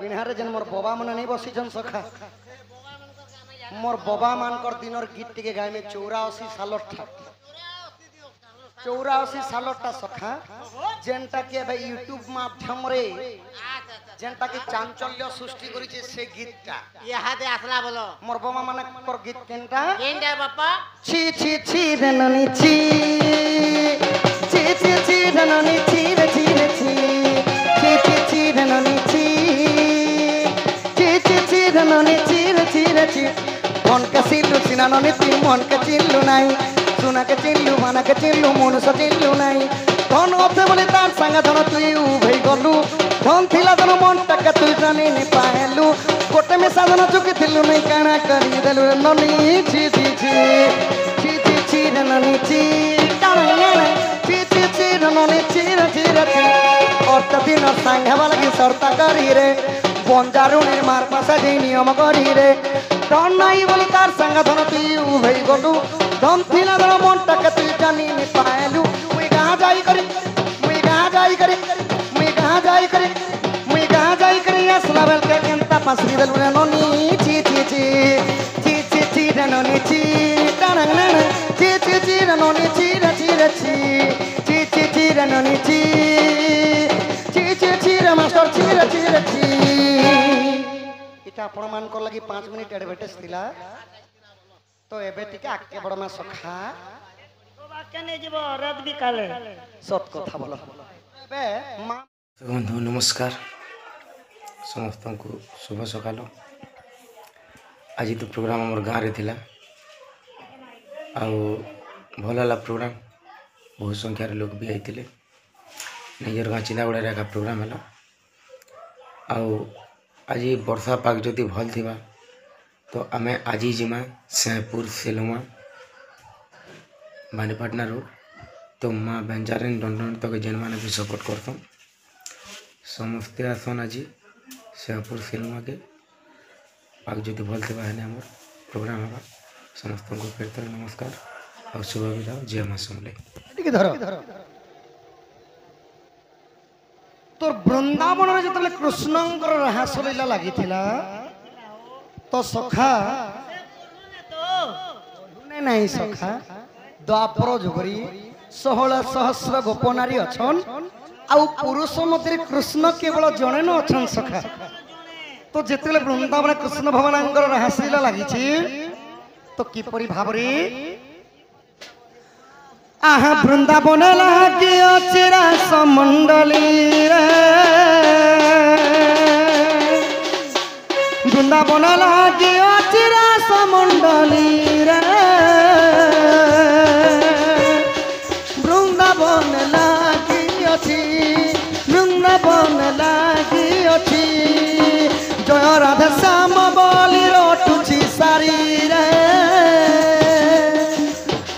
पिन्हारे जन मोर बाबा मन नहीं बसी जन सखा मोर बाबा मानकर दिनर गीत टिके गाय में 84 सालटा 84 सालटा सखा जेनटा के भाई यूट्यूब माध्यम रे जेनटा की चांचल्य सृष्टि करिছে से गीतटा इहादे आसला बोलो मोर बाबा माने कर गीत केनटा केनटा बापा छी छी छी रननी छी छी छी छी रननी छी रे छी रे छी छी छी छी रननी छी छी छी छी रननी छी रे छी रे छी मन के सिलु सिनाननी ती मन के चिल्लु नाही सुना के चिल्लु माना के चिल्लु मन से चिल्लु नाही धन ओते बोले तार संग धन तुई उभई गलु धन थिला धन मन टक तुई जानी नि पाहेलु गोटे में साधन चुकी थिलु नहीं काना करी देलु ननी छी छी छी छी छी छी ननी छी छी छी छी ननी छी रे छी रे छी और दिन संग वाला की शर्त करी रे बंजारुणी मार पासा जे नियम करी रे धन नहीं बोली तार संग धन तुई उभई गलु धन थिला धन मन टक तुई जानी नि पाहेलु मुई कहां जाई करी मुई कहां जाई करी मुई कहां जाई करी मुई कहां जाई करी असला बेल के केंता पसरी देलु रे ननी छी छी छी छी छी छी रे ननी छी टानंग नन छी छी छी रे ननी छी रे छी रे छी छी छी छी रे ननी छी छी छी छी रे मास्टर छी रे छी रे छी इटा आपण मान को लगी 5 मिनिट एडवर्टाइज थिला तो एबे टिके आके बड़ मा सखा तो बाके नै जीव रद बिकाले सत कथा बोलो एबे मा बंधु नमस्कार समस्त को शुभ सकाल आज तो प्रोग्राम आम गाँव रे थिला आउ भल प्रोग्राम बहुत संख्यार लोग भी आते निजर गाँ चिंदागुड़ा का प्रोग्राम है आउ आज वर्षा पाग जदि भल थिबा तो आम आज जिमा सेपुर सेलुमा बानीपाटना रोड तो माँ बेंजारिन दंडन तक जेन मैंने भी सपोर्ट करता समस्ते आसन आज सेपुर सेलुमा के पाग जदि भल थिबा है आम प्रोग्राम है समस्त को फिर तरह नमस्कार और शुभ विदा जय माँ समले तोर वृंदावन रे जतले कृष्णंकर रासलीला लागि थिला तो सखा ने नहीं सखा द्वापर जुगरी 16 सहस्र गोपनारी अछन आउ पुरुष मध्य कृष्ण केवल जने न अछन सखा तो जेतले वृंदावन कृष्ण भगवानंकर रासलीला लागि छि तो किपरि भाबरे आहा वृंदावन लागे अचिरा समंडली रे वृंदावन लागे अचिरा समंडली रे वृंदावन लागे अछि वृंदावन लागे अछि जय राधा श्याम बोली रोटुछि सारी रे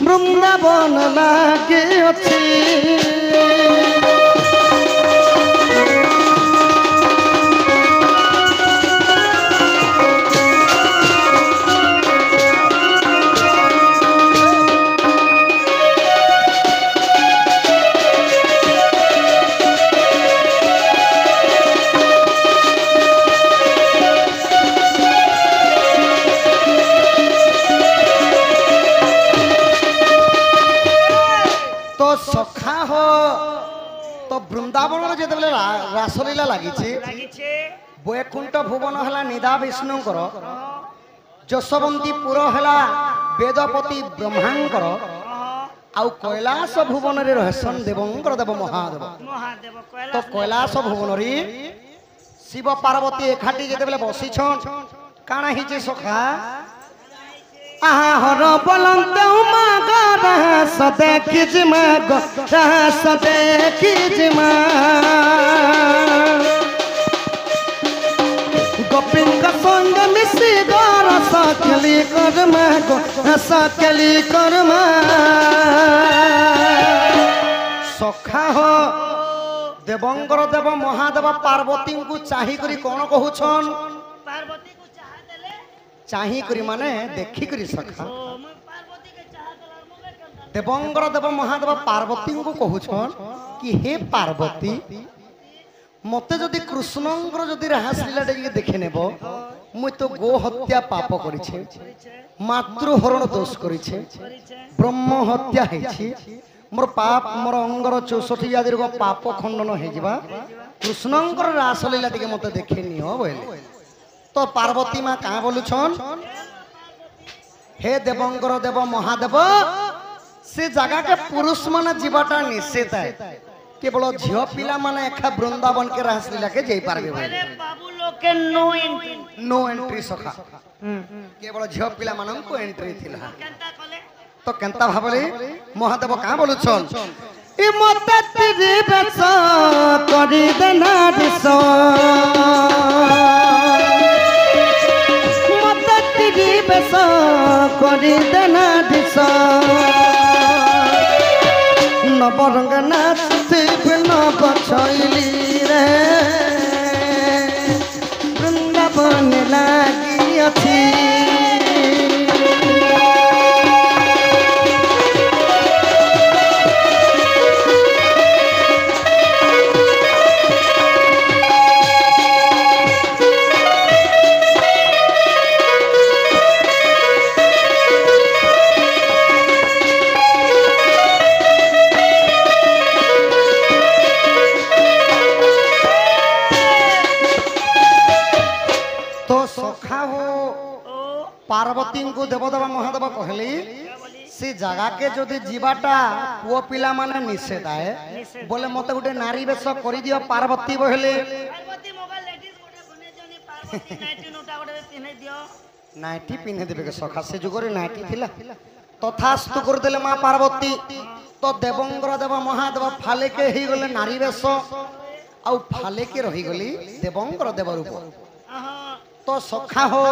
वृंदावन लागे अछि सखा हो तो वृंदावन जो रासलीला लगी वैकुंठ भुवन है निदा विष्णुकर जशवंतीपुर है वेदपति ब्रह्मांकर आउ कैलाश भुवन रे रहसन देवंकर देव महादेव तो कैलाश भुवन रे शिव पार्वती एकाठी जो बसी काना ही सखा आहा हर बलंत मागर सदे किजमा सदे किजमा गोपिन का संग मिसी गौर सकली कर्मा गो सकली कर्मा सखा हो देवंकर देव महादेव पार्वती को चाही करी कौन कहूछन पार्वती को चाह देले चाही करी माने देखी करी सखा देवंगर देव महादेव पार्वती को कहूछन कि हे पार्वती মতে যদি কৃষ্ণঙ্কর যদি রাসলীলাটা দেখে নেব মুই তো গো হত্যা পাপ করেছে, মাতৃহরণ দোষ করেছে, ব্রহ্ম হত্যা হয়েছি, মোর পাপ মোর অঙ্গর 64 জাতির পাপ খণ্ডন হয়ে যাবা। কৃষ্ণঙ্কর রাসলীলা টিকে মতে দেখে নিও বলে তো পার্বতী মা কাঁ বলুছন, হে দেবঙ্কর দেব মহাদেব সে জায়গাকে পুরুষ মানে যাবাটা নিষেধ, কেবল ঝিও পিলা মানে একা বৃন্দাবন কে রাসলীলা কে যাই পারবে বলে বাবু লোকে নো এন্ট্রি নো এন্ট্রি সখা, কেবল ঝিও পিলা মানଙ୍କୁ এন্ট্রি থিলা। কেনতা কলে তো কেনতা ভাবলে মহাদেব কাঁ বলুছন, ই মতে তিরি বেশ করি দেনা দিছ, মতে তিরি বেশ করি দেনা দিছ, নবরঙ্গ নাচতে নব ছইলি রে বৃন্দাবন লাগিয়াছি। पार्वती को देवदेव महादेव कहली से जगह के जदि जीवाटा पुओ पिला माने निषेध है बोले मते गोटे नारी वेश कर दियो पार्वती बहले पार्वती मोगा लेडीज गोटे बने जनी पार्वती नाइटी नोटा गोटे पिने दियो नाइटी पिने देबे के सखा से जुगरे नाइटी थिला तथास्तु कर देले मां पार्वती तो देवंगर देव महादेव फाले के ही गले नारी वेश आ फाले के रही गली देवंगर देव रूप तो सखा हो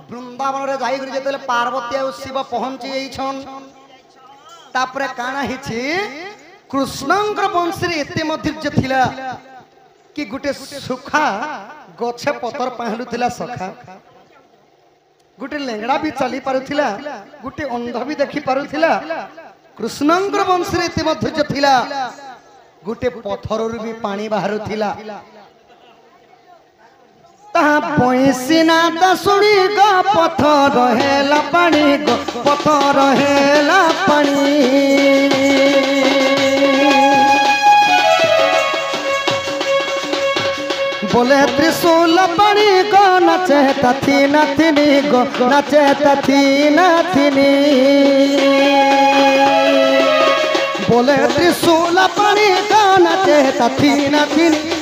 वृंदावन रे जाई गरी जेतले पार्वती और शिव पहुंची जाइछन तापरे काना हिछि कृष्णंकर वंशरी एते मधुर्य थिला कि गुटे सुखा गछे पतर पहलु थिला सखा गुटे लेंगड़ा भी चली पारुथिला गुटे अंध भी देखि पारुथिला कृष्णंकर वंशरी एते मधुर्य थिला गुटे पथररु भी पानी बाहरुथिला ताहा पैसिना दसुड़ी ग पथर हेला पानी ग पथर हेला पानी बोले त्रिशूल पानी ग नचे तथी नथिनी ग नचे तथी नथिनी बोले त्रिशूल पानी ग नचे तथी नथिनी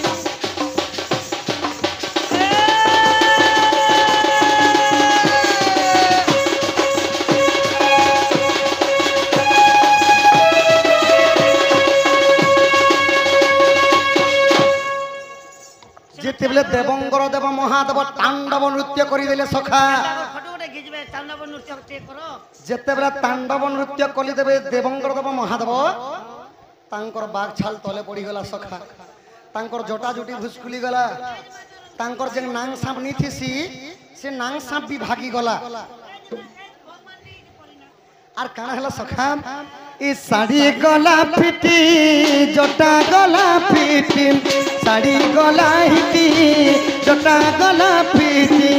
जितेबले देवंगर देव महादेव तांडव नृत्य करिदेले सखा फोटो गोटे घिचबे तांडव नृत्य टेक करो जितेबले तांडव नृत्य करि देबे देवंगर देव महादेव तांकर बाग छाल तले पड़ी गला सखा तांकर जटा जुटी भुसकुली गला तांकर जे नांग सांप निथिसी से नांग सांप भी भागी गला आर काना हला सखा ई साड़ी गला फिटी जटा गला फिटी साड़ी गला हिटी जटा गला फिटी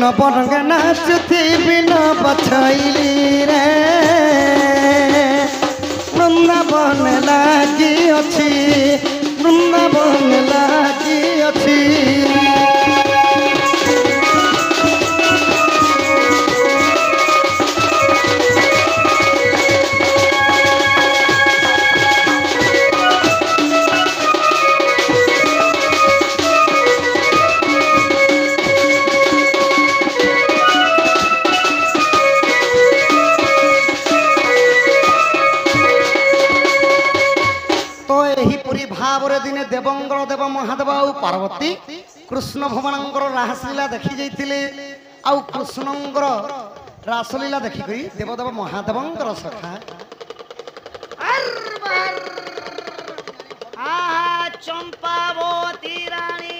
नवरंग नाचती बिन बछैली रे वृंदावन लागी अछि वृंदावन लागी अछि दिने देवंगर देव महादेव आउ पार्वती कृष्ण भगवानंकर रासलीला देखी जाइतिले आउ कृष्णंकर रासलीला देखी करी देवदेव महादेवंकर सखा आहा चंपावती रानी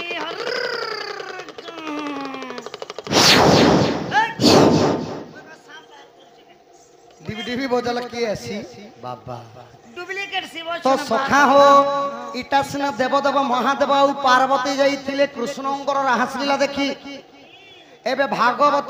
डिबी डिबी बजल के आसी बाबा डुप्लीकेट शिव তো সখা হো ইটা সিনা দেবদেব মহাদেব ଆଉ ପାର୍ବତୀ ଯାଇଥିଲେ କୃଷ୍ଣଙ୍କର ରାସଲୀଳା ଦେଖି। ଏବେ ଭାଗବତ